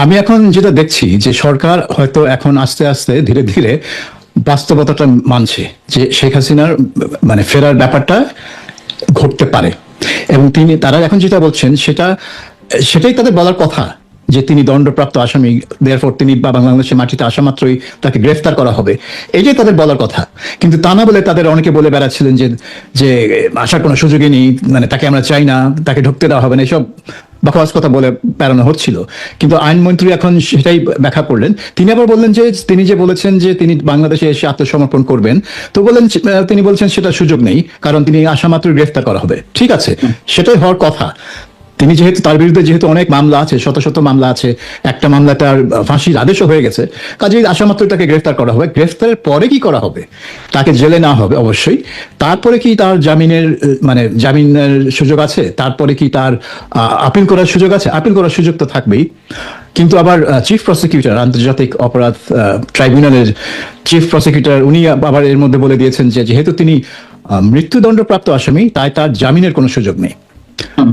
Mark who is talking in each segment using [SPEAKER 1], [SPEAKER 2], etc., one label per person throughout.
[SPEAKER 1] আমি এখন যেটা দেখছি যে সরকার হয়তো এখন আস্তে আস্তে ধীরে ধীরে বাস্তবতাটা মানছে যে শেখ হাসিনার মানে ফেরার ব্যাপারটা ঘটতে পারে। এবং তারা এখন যেটা বলছেন সেটাই তাদের বলার কথা, যে তিনি দণ্ডপ্রাপ্ত আসামি, দেয়ারফর তিনি বাংলাদেশের মাটিতে আসা মাত্রই তাকে গ্রেফতার করা হবে, এটাই তাদের বলার কথা। কিন্তু তা না বলে তাদের অনেকে বলে বেড়াচ্ছিলেন যে যে আসার কোনো সুযোগই নেই, মানে তাকে আমরা চাই না, তাকে ঢুকতে দেওয়া হবে না, এসব বকওয়াস কথা বলে বেড়ানো হচ্ছিল। কিন্তু আইনমন্ত্রী এখন সেটাই ব্যাখ্যা করলেন। তিনি আবার বললেন যে তিনি যে বলেছেন যে তিনি বাংলাদেশে এসে আত্মসমর্পণ করবেন, তো বললেন তিনি বলছেন সেটা সুযোগ নেই, কারণ তিনি আসা মাত্রই গ্রেফতার করা হবে। ঠিক আছে, সেটাই হওয়ার কথা। তিনি যেহেতু তার বিরুদ্ধে যেহেতু অনেক মামলা আছে, শত শত মামলা আছে, একটা মামলা তার ফাঁসির আদেশও হয়ে গেছে, কাজেই আসা মাত্র তাকে গ্রেফতার করা হবে। গ্রেফতারের পরে কি করা হবে? তাকে জেলে না হবে অবশ্যই। তারপরে কি তার জামিনের সুযোগ আছে? তারপরে কি তার আপিল করার সুযোগ আছে? আপিল করার সুযোগ তো থাকবেই। কিন্তু আবার চিফ প্রসিকিউটর, আন্তর্জাতিক অপরাধ ট্রাইব্যুনালের চিফ প্রসিকিউটর, উনি আবার এর মধ্যে বলে দিয়েছেন যে যেহেতু তিনি মৃত্যুদণ্ডপ্রাপ্ত আসামি, তাই তার জামিনের কোনো সুযোগ নেই।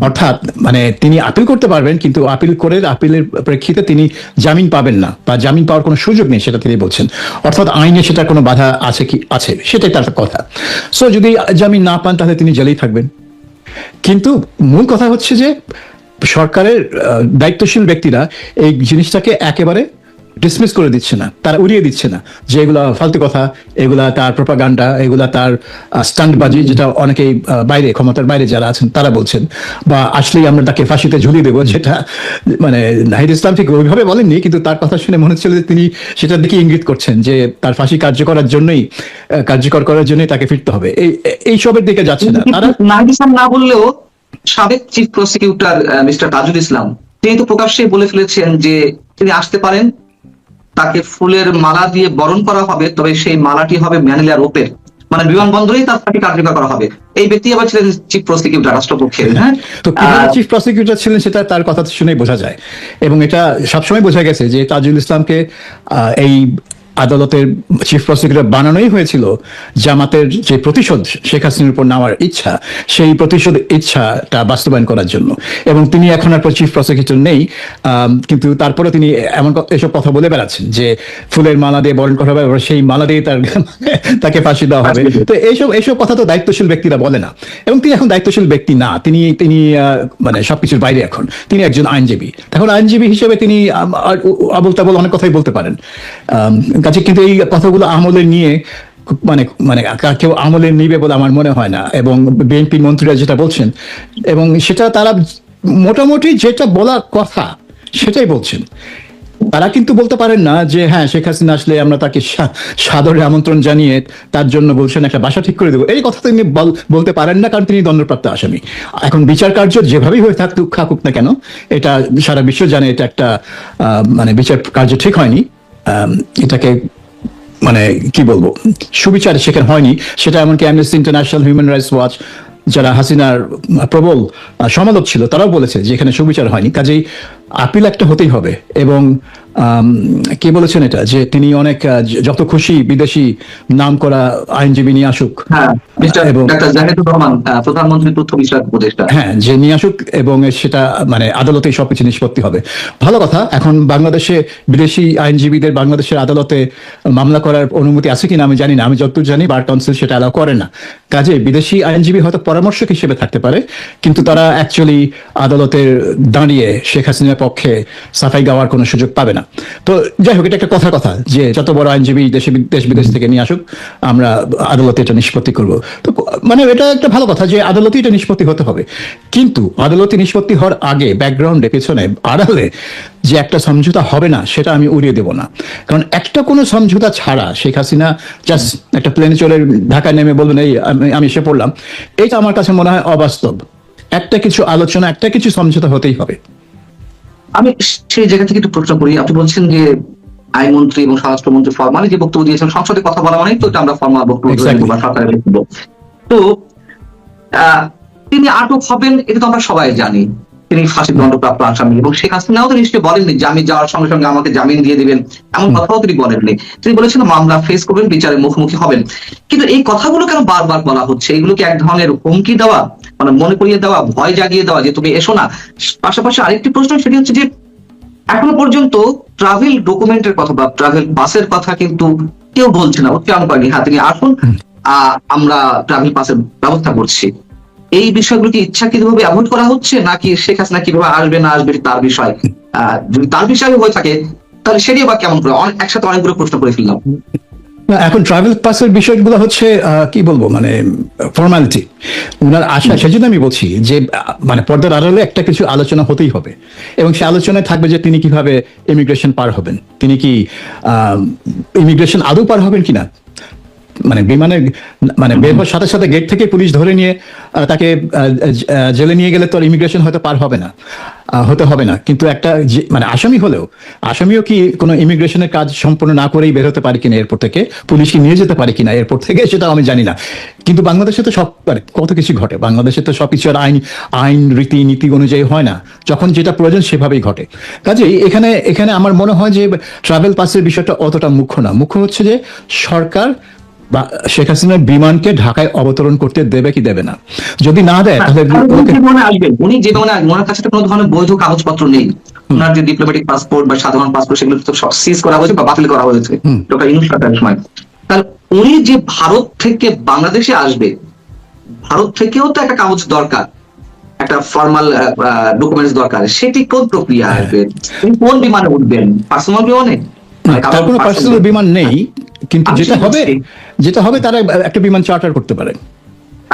[SPEAKER 1] অর্থাৎ মানে তিনি আপিল করতে পারবেন, কিন্তু আপিলের প্রেক্ষিতে তিনি জামিন পাবেন না, বা জামিন পাওয়ার কোনো সুযোগ নেই, সেটা তিনি বলছেন। অর্থাৎ আইনে সেটা কোনো বাধা আছে কি? আছে, সেটাই তার কথা। সো যদি জামিন না পান তাহলে তিনি জেলেই থাকবেন। কিন্তু মূল কথা হচ্ছে যে সরকারের দায়িত্বশীল ব্যক্তিরা এই জিনিসটাকে একেবারে ডিসমিস করে দিচ্ছে না, তারা উড়িয়ে দিচ্ছে না যে এগুলা ফালতু কথা, এগুলা তার প্রোপাগান্ডা, এগুলা তার স্টান্টবাজি, যেটা অনেকেই বাইরে, ক্ষমতার বাইরে যারা আছেন তারা বলছেন, বা আসলেই আমরা তাকে ফাঁসিতে ঝুলিয়ে দেবো, যেটা মানে নাহিদ ইসলাম ঠিক ওইভাবে বলেননি, কিন্তু তার কথা শুনে মনে হচ্ছিল যে তিনি সেটার দিকে ইঙ্গিত করছেন যে তার ফাঁসি কার্যকর করার জন্যই তাকে ফিরতে হবে। এই সবের দিকে যাচ্ছে না তারা।
[SPEAKER 2] নাহিদ ইসলাম না বললেও সাবেক chief prosecutor mister Tajul Islam তিনি তো প্রকাশ্যে বলে ফেলেছেন যে তিনি আসতে পারেন, তাকে ফুলের মালা দিয়ে বরণ করা হবে, তবে সেই মালাটি হবে ম্যানিলা রোপের, মানে বিমানবন্দরেই তার ফাঁসি কার্যকর করা হবে। এই ব্যক্তি আবার ছিলেন চিফ প্রসিকিউটর রাষ্ট্রপক্ষের। হ্যাঁ,
[SPEAKER 1] তো কিভাবে চিফ প্রসিকিউটর ছিলেন সেটা তার কথা শুনেই বোঝা যায়। এবং এটা সবসময় বোঝা গেছে যে তাজুল ইসলামকে এই আদালতের চিফ প্রসিকিউটর বানানোই হয়েছিল জামাতের যে প্রতিশোধ শেখ হাসিনার উপর নেওয়ার ইচ্ছা, সেই প্রতিশোধ ইচ্ছাটা বাস্তবায়ন করার জন্য। এবং তিনি এখন আর চিফ প্রসিকিউটর নেই, কিন্তু তারপরে তিনি এসব কথা বলে বেড়াচ্ছেন যে ফুলের মালা দিয়ে বরণ করা হবে, সেই মালা দিয়ে তাকে ফাঁসি দেওয়া হবে। তো এইসব কথা তো দায়িত্বশীল ব্যক্তিরা বলে না। এবং তিনি এখন দায়িত্বশীল ব্যক্তি না, তিনি মানে সবকিছুর বাইরে। এখন তিনি একজন আইনজীবী। এখন আইনজীবী হিসেবে তিনি আবল তাবল অনেক কথাই বলতে পারেন। কাজে কিন্তু এই কথাগুলো আমলে নিয়ে মানে কেউ আমলে নিবে বলে আমার মনে হয় না। এবং বিএনপি মন্ত্রীরা যেটা বলছেন, এবং সেটা তারা মোটামুটি যেটা বলার কথা সেটাই বলছেন। তারা কিন্তু বলতে পারেন না যে হ্যাঁ, শেখ হাসিনা আসলে আমরা তাকে সাদরে আমন্ত্রণ জানিয়ে তার জন্য বলছেন একটা বাসা ঠিক করে দেবো, এই কথা তিনি বলতে পারেন না, কারণ তিনি দণ্ডপ্রাপ্ত আসামি। এখন বিচার কার্য যেভাবেই হয়ে থাকুক না কেন, এটা সারা বিশ্ব জানে এটা একটা মানে বিচার কার্য ঠিক হয়নি। এটাকে মানে কি বলবো, সুবিচার সেখানে হয়নি। সেটা এমনকি amnesty international, human rights watch, যারা হাসিনার প্রবল সমালোচক ছিল, তারাও বলেছে যে এখানে সুবিচার হয়নি। কাজেই আপিল একটা হতেই হবে। এবং কে বলেছেন এটা, যে তিনি অনেক যত খুশি বিদেশি নাম করা আইনজীবী নিয়ে আসুক,
[SPEAKER 2] প্রধানমন্ত্রী তথ্য বিষয়ক উপদেষ্টা,
[SPEAKER 1] হ্যাঁ, যে নিয়ে আসুক, এবং সেটা মানে আদালতে সবকিছু নিষ্পত্তি হবে। ভালো কথা। এখন বাংলাদেশে বিদেশি আইনজীবীদের বাংলাদেশের আদালতে মামলা করার অনুমতি আছে কিনা আমি জানি না। আমি যতদূর জানি বার কাউন্সিল সেটা অ্যালাউ করে না। কাজে বিদেশি আইনজীবী হয়তো পরামর্শক হিসেবে থাকতে পারে, কিন্তু তারা অ্যাকচুয়ালি আদালতের দাঁড়িয়ে শেখ হাসিনার পক্ষে সাফাই গাওয়ার কোনো সুযোগ পাবে না। তো যাই হোক, এটা একটা কথা যে যত বড় আইনজীবী দেশ বিদেশ থেকে নিয়ে আসুক, আমরা আদালতে এটা নিষ্পত্তি করব। তো মানে এটা একটা ভালো কথা যে আদালতে এটা নিষ্পত্তি হতে হবে। কিন্তু আদালতে নিষ্পত্তি হওয়ার আগে ব্যাকগ্রাউন্ডে, পেছনে, আড়ালে যে একটা সমঝোতা হবে না, সেটা আমি উড়িয়ে দেব না। কারণ একটা কোনো সমঝোতা ছাড়া শেখ হাসিনা জাস্ট একটা প্লেনে চলে ঢাকায় নেমে বলবেন এই আমি এসে পড়লাম, এটা আমার কাছে মনে হয় অবাস্তব। একটা কিছু আলোচনা, একটা কিছু সমঝোতা হতেই হবে।
[SPEAKER 2] আমি সেই জায়গা থেকে একটু প্রশ্ন করি। আপনি বলছেন যে আইনমন্ত্রী এবং স্বরাষ্ট্রমন্ত্রী ফরমালি যে বক্তব্য দিয়েছেন, সংসদে কথা বলা মানেই তো এটা আমরা ফরমাল বক্তব্য বা সরকারের বক্তব্য। তো তিনি আটক হবেন এটা তো আমরা সবাই জানি, তিনি ফাঁসির দণ্ডপ্রাপ্ত আসামি, এবং শেখ হাসিনাও তো নিশ্চয়ই বলেননি যে আমি যাওয়ার সঙ্গে সঙ্গে আমাকে জামিন দিয়ে দিবেন, এমন কথাও তিনি বলেননি। তিনি বলেছেন মামলা ফেস করবেন, বিচারের মুখোমুখি হবেন। কিন্তু এই কথাগুলো কেন বারবার বলা হচ্ছে? এগুলো কি এক ধরনের হুমকি দেওয়া, মানে মনে করিয়ে দেওয়া, ভয় জাগিয়ে দেওয়া যে তুমি এসো না? পাশাপাশি আরেকটি প্রশ্ন, সেটি হচ্ছে যে এখনো পর্যন্ত ট্রাভেল ডকুমেন্টের কথা বা ট্রাভেল পাসের কথা কিন্তু কেউ বলছে না, উচ্চারণ করেনি। হ্যাঁ, তিনি আসুন, আমরা ট্রাভেল পাসের ব্যবস্থা করছি। এই বিষয়গুলো কি ইচ্ছাকৃতভাবে অ্যাভয়েড করা হচ্ছে, নাকি শেখ হাসিনা কিভাবে আসবে না আসবে তার বিষয়? যদি তার বিষয় হয়ে থাকে তাহলে সেটি বা কেমন করে? একসাথে অনেকগুলো প্রশ্ন করে ফেললাম।
[SPEAKER 1] না, এখন ট্রাভেল পাসের বিষয়গুলো হচ্ছে কি বলবো, মানে ফর্মালিটি উনার আশা। সেজন্য আমি বলছি যে মানে পর্দার আড়ালে একটা কিছু আলোচনা হতেই হবে, এবং সে আলোচনায় থাকবে যে তিনি কিভাবে ইমিগ্রেশন পার হবেন, তিনি কি ইমিগ্রেশন আদৌ পার হবেন কিনা। মানে বিমানের মানে বের হওয়ার সাথে সাথে গেট থেকে পুলিশ ধরে নিয়ে তাকে জেলে নিয়ে গেলে তো আর ইমিগ্রেশন হয়তো পার হবে না, হতে হবে না। কিন্তু একটা মানে আসামি হলেও, আসামিও কি কোনো ইমিগ্রেশনের কাজ সম্পূর্ণ না করেই বের হতে পারে কিনা এয়ারপোর্ট থেকে, পুলিশ কি নিয়ে যেতে পারে কিনা এয়ারপোর্ট থেকে, সেটা আমি জানি না। কিন্তু বাংলাদেশে তো সব মানে কত কিছু ঘটে, বাংলাদেশে তো সবকিছু আর আইন রীতি নীতি অনুযায়ী হয় না, যখন যেটা প্রয়োজন সেভাবেই ঘটে। কাজেই এখানে এখানে আমার মনে হয় যে ট্রাভেল পাসের বিষয়টা অতটা মুখ্য না। মুখ্য হচ্ছে যে সরকার বা শেখ হাসিনার বিমানকে ঢাকায় অবতরণ করতে দেবে কি দেবে না। যদি না দেয় তাহলে
[SPEAKER 2] উনি যে বিমানে আসবেন ওনার কাছে তো কোনো ধরনের বৈধ কাগজপত্র নেই। ওনার যে ডিপ্লোম্যাটিক পাসপোর্ট বা সাধারণ পাসপোর্ট সেগুলো তো সব সিজ করা হয়েছে বা বাতিল করা হয়েছে ডক্টর ইউনূস সরকারের সময়। তাহলে উনি যে ভারত থেকে বাংলাদেশে আসবে, ভারত থেকেও তো একটা কাগজ দরকার, একটা ফর্মাল ডকুমেন্টস দরকার। সেটি কোন প্রক্রিয়া আসবে? তিনি কোন বিমানে উঠবেন? পার্সোনাল বিমানে?
[SPEAKER 1] তার কোনো পার্সোনাল বিমান নেই, কিন্তু যেটা হবে তারা একটা বিমান চার্টার করতে পারে।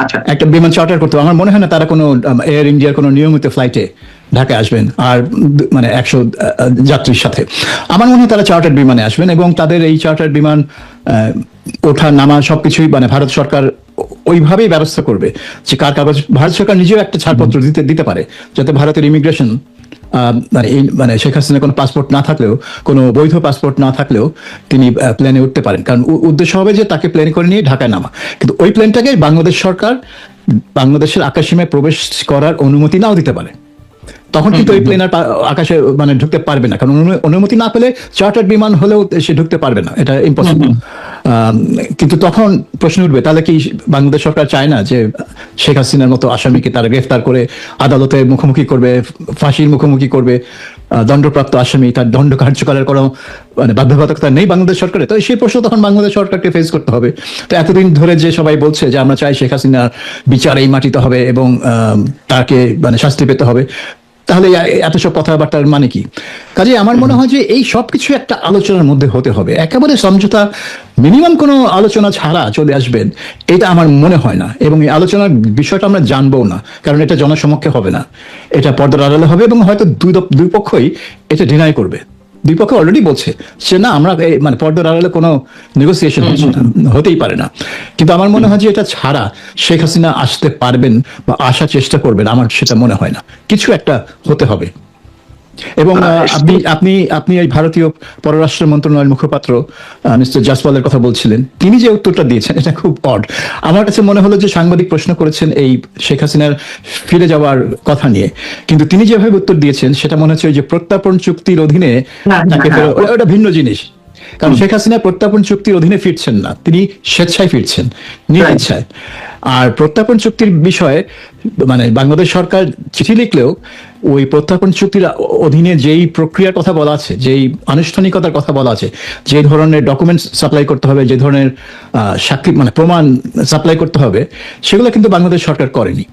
[SPEAKER 2] আচ্ছা,
[SPEAKER 1] একটা বিমান চার্টার করতে আমার মনে হয় না তারা কোনো এয়ার ইন্ডিয়ার কোনো নিয়মিত ফ্লাইটে ঢাকায় আসবেন আর মানে 100 যাত্রীর সাথে। আমার মনে হয় তারা চার্টার বিমানে আসবেন, এবং তাদের এই চার্টার বিমান ওঠা নামা সবকিছুই মানে ভারত সরকার ওইভাবেই ব্যবস্থা করবে যে কার কাগজ। ভারত সরকার নিজেও একটা ছাড়পত্র দিতে পারে যাতে ভারতের ইমিগ্রেশন মানে শেখ হাসিনা কোনো পাসপোর্ট না থাকলেও, কোনো বৈধ পাসপোর্ট না থাকলেও তিনি প্লেনে উঠতে পারেন। কারণ উদ্দেশ্য হবে যে তাকে প্লেনে করে নিয়ে ঢাকায় নামা। কিন্তু ওই প্লেনটাকে বাংলাদেশ সরকার বাংলাদেশের আকাশসীমায় প্রবেশ করার অনুমতি নাও দিতে পারে। তখন কিন্তু ওই প্লেন আর আকাশে মানে ঢুকতে পারবে না, কারণ অনুমতি না পেলে চার্টার বিমান হলেও সে ঢুকতে পারবে না, এটা ইম্পসিবল। কিন্তু তখন প্রশ্ন উঠবে, তাহলে কি বাংলাদেশ সরকার চায় না যে শেখ হাসিনার মতো আসামিকে তারা গ্রেফতার করে আদালতে মুখোমুখি করবে, ফাঁসির মুখোমুখি করবে, দণ্ডপ্রাপ্ত আসামি, তার দণ্ড কার্যকরের কোনো মানে বাধ্যবাধকতা নেই বাংলাদেশ সরকারের? তো সেই প্রশ্ন তখন বাংলাদেশ সরকারকে ফেস করতে হবে। তো এতদিন ধরে যে সবাই বলছে যে আমরা চাই শেখ হাসিনার বিচার এই মাটিতে হবে এবং তাকে মানে শাস্তি পেতে হবে, তাহলে এত সব কথাবার্তার মানে কি? কাজে আমার মনে হয় যে এই সবকিছু একটা আলোচনার মধ্যে হতে হবে। একেবারে সমঝোতা মিনিমাম কোনো আলোচনা ছাড়া চলে আসবেন, এটা আমার মনে হয় না। এবং এই আলোচনার বিষয়টা আমরা জানবো না, কারণ এটা জনসমক্ষে হবে না, এটা পর্দার আড়ালে হবে, এবং হয়তো দুই পক্ষই এটা ডিনাই করবে। দুই পক্ষ অলরেডি বলছে সে না, আমরা মানে পর্দার আড়ালে কোনো নেগোসিয়েশন হচ্ছে না, হতেই পারে না। কিন্তু আমার মনে হয় যে এটা ছাড়া শেখ হাসিনা আসতে পারবেন বা আসার চেষ্টা করবেন, আমার সেটা মনে হয় না। কিছু একটা হতে হবে। এবং আপনি এই ভারতীয় পররাষ্ট্র মন্ত্রণালয়ের মুখপাত্র মিস্টার জাসওয়ালের কথা বলছিলেন, তিনি যে উত্তরটা দিয়েছেন এটা খুব অড। আমার কাছে মনে হলো যে সাংবাদিক প্রশ্ন করেছেন এই শেখ হাসিনার ফিরে যাওয়ার কথা নিয়ে, কিন্তু তিনি যেভাবে উত্তর দিয়েছেন সেটা মনে হচ্ছে ওই যে প্রত্যর্পণ চুক্তির অধীনে তাকে, ওটা ভিন্ন জিনিস। কারণ শেখ হাসিনা প্রত্যর্পণ চুক্তির অধীনে ফিরছেন না, তিনি স্বেচ্ছায় ফিরছেন, নিজ ইচ্ছায়। আর প্রত্যর্পণ চুক্তির বিষয়ে মানে বাংলাদেশ সরকার চিঠি লিখলেও ওই প্রত্যর্পণ চুক্তির অধীনে যেই প্রক্রিয়ার কথা বলা আছে, যেই আনুষ্ঠানিকতার কথা বলা আছে, যে ধরনের ডকুমেন্টস সাপ্লাই করতে হবে, যে ধরনের সাক্ষী মানে প্রমাণ সাপ্লাই করতে হবে, সেগুলো কিন্তু বাংলাদেশ সরকার করেনি।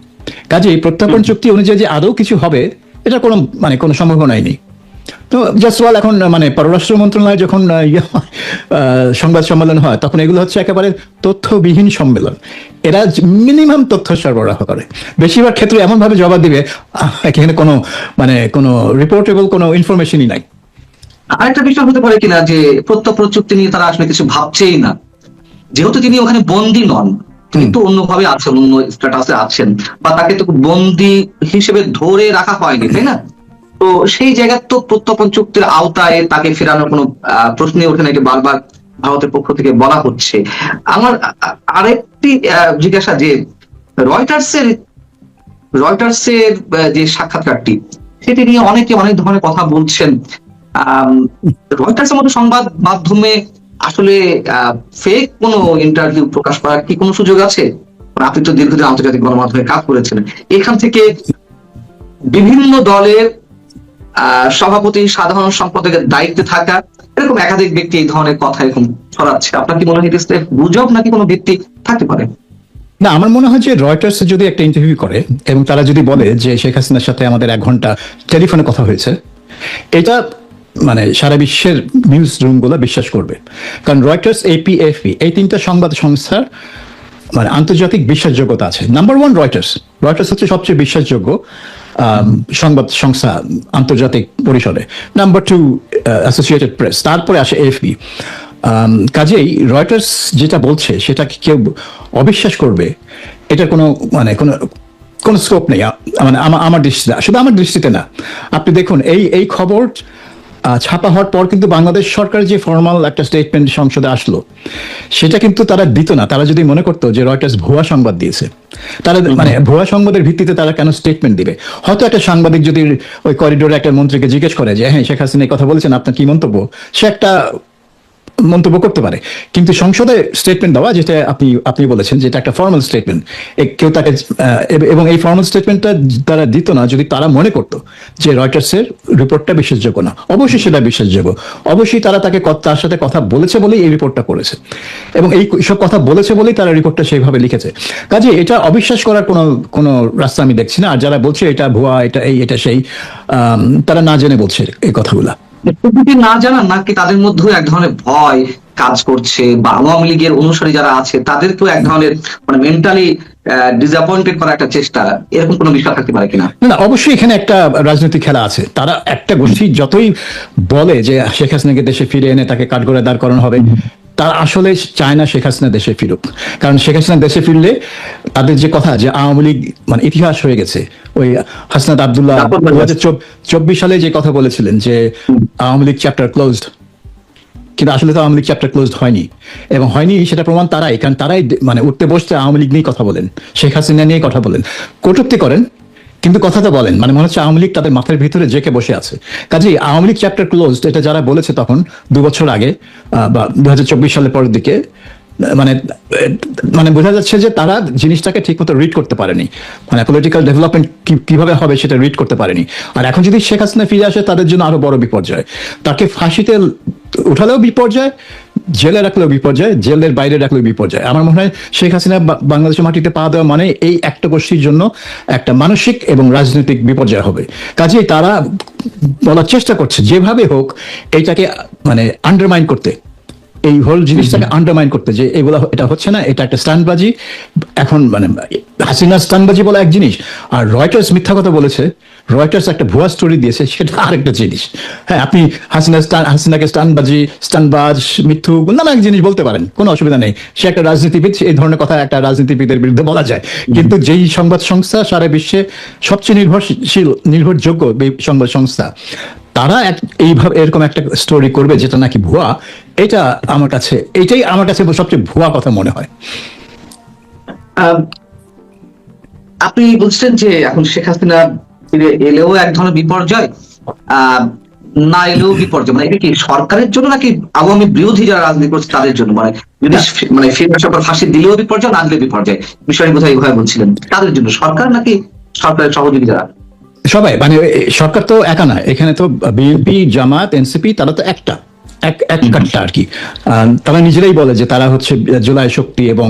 [SPEAKER 1] কাজে এই প্রত্যর্পণ চুক্তি অনুযায়ী যে আদৌ কিছু হবে এটা কোনো সম্ভাবনাই নেই। তো জাসওয়াল এখন মানে পররাষ্ট্র মন্ত্রণালয় যখন সংবাদ সম্মেলন হয় তখন এগুলো হচ্ছে একেবারে তথ্যবিহীন সম্মেলন। এরা মিনিমাম তথ্য সরবরাহ করে, বেশিরভাগ ক্ষেত্রে এমন ভাবে জবাব দিবে এখানে কোনো রিপোর্টেবল কোনো ইনফরমেশনই নাই।
[SPEAKER 2] আরেকটা বিষয় হতে পারে কিনা যে প্রত্যর্পণ চুক্তি নিয়ে তারা আসলে কিছু ভাবছেই না, যেহেতু তিনি ওখানে বন্দী নন, তিনি তো অন্যভাবে আছেন, অন্য স্ট্যাটাসে আছেন, বা তাকে তো বন্দী হিসেবে ধরে রাখা হয়নি, তাই না? তো সেই জায়গায় তো প্রত্যর্পণ চুক্তির আওতায় তাকে ফেরানোর কোনো প্রশ্নই ওঠে না, এটা বারবার ভারতের পক্ষ থেকে বলা হচ্ছে। আমার আরেকটি জিজ্ঞাসা যে রয়টার্সের যে সাক্ষাৎকারটি, সেটি নিয়ে অনেকে অনেক ধরনের কথা বলছেন। রয়টার্সের মতো সংবাদ মাধ্যমে আসলে ফেক কোনো ইন্টারভিউ প্রকাশ করার কি কোনো সুযোগ আছে? আপনি তো দীর্ঘদিন আন্তর্জাতিক গণমাধ্যমে কাজ করেছিলেন, এখান থেকে বিভিন্ন দলের সভাপতি, সাধারণ সম্পাদকের দায়িত্বে থাকা এরকম একাধিক ব্যক্তি এই ধরনের কথা এরকম ছড়াচ্ছে। আপনার কি মনে হয় এটা গুজব নাকি কোনো ভিত্তি থাকতে পারে?
[SPEAKER 1] না, আমার মনে হয় যে রয়টার্স যদি একটা ইন্টারভিউ করে এবং তারা যদি বলে যে শেখ হাসিনার সাথে আমাদের 1 ঘন্টা টেলিফোনে কথা হয়েছে, এটা মানে সারা বিশ্বের নিউজ রুমগুলো বিশ্বাস করবে। কারণ রয়টার্স, এপি, এফপি এই 3টা সংবাদ সংস্থার মানে আন্তর্জাতিক বিশ্বাসযোগ্যতা আছে। Number 1 Reuters. রয়টার্স হচ্ছে সবচেয়ে বিশ্বাসযোগ্য সংবাদ সংস্থা আন্তর্জাতিক পরিসরে। নাম্বার 2 অ্যাসোসিয়েটেড প্রেস, তারপরে আসে এফপি। কাজেই রয়টার্স যেটা বলছে সেটাকে কেউ অবিশ্বাস করবে, এটার কোনো মানে কোনো স্কোপ নেই। মানে আমার দৃষ্টিতে, শুধু আমার দৃষ্টিতে না, আপনি দেখুন এই খবর ছাপা হওয়ার পর কিন্তু বাংলাদেশ সরকার যে ফর্মাল একটা স্টেটমেন্ট সংসদে আসলো, সেটা কিন্তু তারা দিত না। তারা যদি মনে করতো যে রয়টার্স ভুয়া সংবাদ দিয়েছে, তারা মানে ভুয়া সংবাদের ভিত্তিতে তারা কেন স্টেটমেন্ট দিবে? হয়তো একটা সাংবাদিক যদি ওই করিডোরে একটা মন্ত্রীকে জিজ্ঞেস করে যে হ্যাঁ শেখ হাসিনা এই কথা বলেছেন, আপনার কি মন্তব্য, সে একটা মন্তব্য করতে পারে। কিন্তু সংসদে স্টেটমেন্ট দেওয়া, যেটা আপনি বলেছেন, যেটা একটা ফর্মাল স্টেটমেন্ট, কেউ তাকে এবং এই ফর্মাল স্টেটমেন্টটা তারা দিত না যদি তারা মনে করতো যে রয়টার্সের রিপোর্টটা বিশ্বাসযোগ্য না। অবশ্যই সেটা বিশ্বাসযোগ্য, অবশ্যই তারা তার সাথে কথা বলেছে বলেই এই রিপোর্টটা করেছে, এবং এই সব কথা বলেছে বলেই তারা রিপোর্টটা সেইভাবে লিখেছে। কাজে এটা অবিশ্বাস করার কোনো রাস্তা আমি দেখছি না। আর যারা বলছে এটা ভুয়া, এটা সেই, তারা না জেনে বলছে এই কথাগুলা।
[SPEAKER 2] না জানা নাকি তাদের মধ্যেও এক ধরনের ভয় কাজ করছে, বা আওয়ামী লীগের অনুসারী যারা আছে তাদেরকেও এক ধরনের মানে মেন্টালি ডিসঅ্যাপয়েন্টেড করার একটা চেষ্টা, এরকম কোনো বিষয় থাকতে পারে কিনা?
[SPEAKER 1] না, অবশ্যই এখানে একটা রাজনৈতিক খেলা আছে। তারা একটা গোষ্ঠী যতই বলে যে শেখ হাসিনাকে দেশে ফিরে এনে তাকে কাঠগড়ায় দাঁড় করানো হবে, তারা আসলে চায় না শেখ হাসিনা দেশে ফিরুক। কারণ শেখ হাসিনা দেশে ফিরলে তাদের যে কথা যে আওয়ামী লীগ মানে ইতিহাস হয়ে গেছে, ওই হাসনাত আব্দুল্লাহ 2024 সালে যে কথা বলেছিলেন যে আওয়ামী লীগ চ্যাপ্টার ক্লোজড, কিন্তু আসলে তো আওয়ামী লীগ চ্যাপ্টার ক্লোজড হয়নি, এবং হয়নি সেটা প্রমাণ তারাই। কারণ তারাই মানে উঠতে বসতে আওয়ামী লীগ নিয়ে কথা বলেন, শেখ হাসিনা নিয়ে কথা বলেন, কটূক্তি করেন, কিন্তু কথা তো বলেন। মানে মনে হচ্ছে আওয়ামী লীগ তাদের মাথার ভিতরে জেকে বসে আছে। কাজেই আওয়ামী লীগ চ্যাপ্টার ক্লোজড এটা যারা বলেছে তখন 2 বছর আগে বা 2024 সালের পরের দিকে, মানে মানে বোঝা যাচ্ছে যে তারা জিনিসটাকে ঠিক মতো রিড করতে পারেনি। মানে পলিটিক্যাল ডেভেলপমেন্ট কিভাবে হবে সেটা রিড করতে পারেনি। আর এখন যদি শেখ হাসিনা ফিরে আসে, তাদের জন্য আরো বড় বিপর্যয়। তাকে ফাঁসিতে উঠালেও বিপর্যয়, জেলে রাখলেও বিপর্যয়, জেলের বাইরে রাখলেও বিপর্যয়। আমার মনে হয় শেখ হাসিনা বাংলাদেশের মাটিতে পা দেওয়া মানে এই একটা গোষ্ঠীর জন্য একটা মানসিক এবং রাজনৈতিক বিপর্যয় হবে। কাজেই তারা বলার চেষ্টা করছে যেভাবে হোক এইটাকে মানে আন্ডারমাইন করতে, এই হোল জিনিসটাকে আন্ডারমাইন করতে, যে এগুলো এটা হচ্ছে না, এটা একটা স্টান্টবাজি। এখন মানে হাসিনা স্টান্টবাজি বলা এক জিনিস, আর রয়টার্স মিথ্যা কথা বলেছে, রয়টার্স একটা ভুয়া স্টোরি দিয়েছে, সেটা আরেকটা জিনিস। হ্যাঁ, আপনি হাসিনাকে স্টানবাজ, মিথ্যু নানা এক জিনিস বলতে পারেন, কোনো অসুবিধা নেই। সে একটা রাজনীতিবিদ, এই ধরনের কথা একটা রাজনীতিবিদের বিরুদ্ধে বলা যায়। কিন্তু যেই সংবাদ সংস্থা সারা বিশ্বে সবচেয়ে নির্ভরযোগ্য সংবাদ সংস্থা, তারা এইভাবে এরকম একটা স্টোরি করবে যেটা নাকি ভুয়া, এটাই আমার কাছে সবচেয়ে ভুয়া কথা মনে হয়।
[SPEAKER 2] আপনি বলছেন যে এখন শেখ হাসিনা ফিরে এলেও এক ধরনের বিপর্যয়, না এলেও বিপর্যয়, মানে এটা কি সরকারের জন্য নাকি আওয়ামী বিরোধী যারা রাজনীতি করছে তাদের জন্য? মানে যদি মানে ফিরে আসার পর ফাঁসি দিলেও বিপর্যয়, না দিলেও বিপর্যয়, বিষয়টি বোধহয় এইভাবে বলছিলেন, তাদের জন্য সরকার নাকি সরকারের সহযোগী যারা?
[SPEAKER 1] সবাই, মানে সরকার তো একা না, এখানে তো বিএনপি, জামাত, এনসিপি, তারা তো একটা কাট্টা আর কি। তারা নিজেরাই বলে যে তারা হচ্ছে জুলাই শক্তি, এবং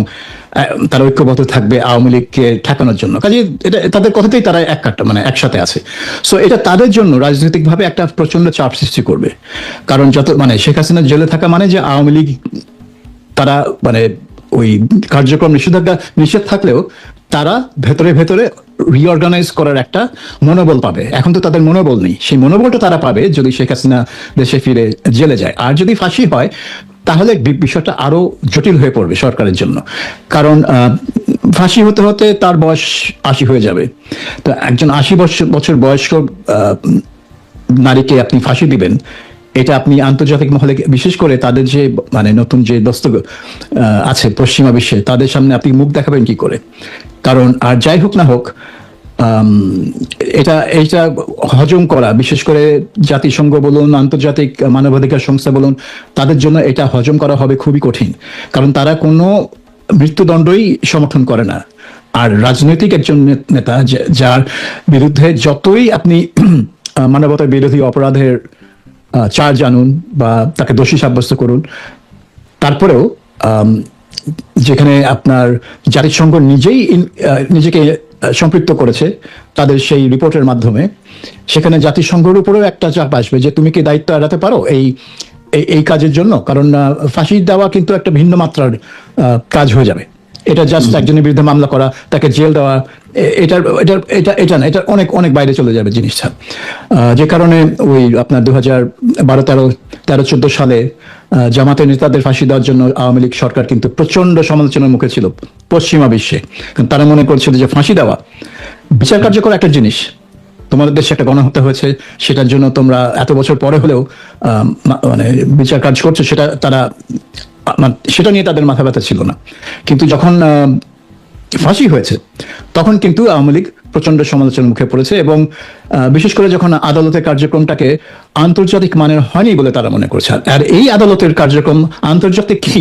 [SPEAKER 1] তারা ঐক্যবদ্ধ থাকবে আওয়ামী লীগকে ঠেকানোর জন্য। কাজে এটা তাদের কথাতেই তারা এক কাট্টা, মানে একসাথে আছে। সো এটা তাদের জন্য রাজনৈতিকভাবে একটা প্রচন্ড চাপ সৃষ্টি করবে। কারণ যত মানে শেখ হাসিনা জেলে থাকা মানে যে আওয়ামী লীগ তারা মানে ওই কার্যক্রম নিষেধ থাকলেও তারা ভেতরে ভেতরে রিঅর্গানাইজ করার একটা মনোবল পাবে। এখন তো তাদের মনোবল নেই, সেই মনোবলটা তারা পাবে যদি শেখ হাসিনা দেশে ফিরে জেলে যায়। আর যদি ফাঁসি হয়, তাহলে বিষয়টা আরো জটিল হয়ে পড়বে সরকারের জন্য। কারণ ফাঁসি হতে হতে তার বয়স 80 হয়ে যাবে। তো একজন 80 বছর বয়স্ক নারীকে আপনি ফাঁসি দিবেন, এটা আপনি আন্তর্জাতিক মহলে, বিশেষ করে তাদের যে মানে নতুন যে দোস্ত আছে পশ্চিমা বিশ্বে, তাদের সামনে আপনি মুখ দেখাবেন কি করে? কারণ আর যাই হোক না হোক, এটা হজম করা, বিশেষ করে জাতিসংঘ বলুন, আন্তর্জাতিক মানবাধিকার সংস্থা বলুন, তাদের জন্য এটা হজম করা হবে খুবই কঠিন। কারণ তারা কোনো মৃত্যুদণ্ডই সমর্থন করে না। আর রাজনৈতিক একজন নেতা যার বিরুদ্ধে যতই আপনি মানবতা বিরোধী অপরাধের চার্জ আনুন বা তাকে দোষী সাব্যস্ত করুন, তারপরেও যেখানে আপনার জাতিসংঘ নিজেই নিজেকে সম্পৃক্ত করেছে তাদের সেই রিপোর্টের মাধ্যমে, সেখানে জাতিসংঘের উপরেও একটা চাপ আসবে যে তুমি কি দায়িত্ব এড়াতে পারো এই কাজের জন্য। কারণ ফাঁসি দেওয়া কিন্তু একটা ভিন্ন মাত্রার কাজ হয়ে যাবে। এটা জাস্ট একজনের বিরুদ্ধে মামলা করা, তাকে জেল দেওয়া, এটা না, এটা অনেক অনেক বাইরে চলে যাবে জিনিসটা। যে কারণে ওই আপনার 2012-13 সালে জামাতের নেতাদের ফাঁসি দেওয়ার জন্য আওয়ামী লীগ সরকার কিন্তু প্রচন্ড সমালোচনার মুখে ছিল পশ্চিমা বিশ্বে। কারণ তারা মনে করছিল যে ফাঁসি দেওয়া বিচার কার্যকর একটা জিনিস, তোমাদের দেশে একটা গণহত্যা হয়েছে, সেটার জন্য তোমরা এত বছর পরে হলেও মানে বিচার কাজ করছো, সেটা তারা সেটা নিয়ে তাদের মাথা ব্যথা ছিল না। কিন্তু যখন ফাঁসি হয়েছে তখন কিন্তু আওয়ামী লীগ প্রচন্ড সমালোচনার মুখে পড়েছে, এবং বিশেষ করে যখন আদালতের কার্যক্রমটাকে আন্তর্জাতিক মানের হয়নি বলে তারা মনে করছে। আর এই আদালতের কার্যক্রম আন্তর্জাতিক কি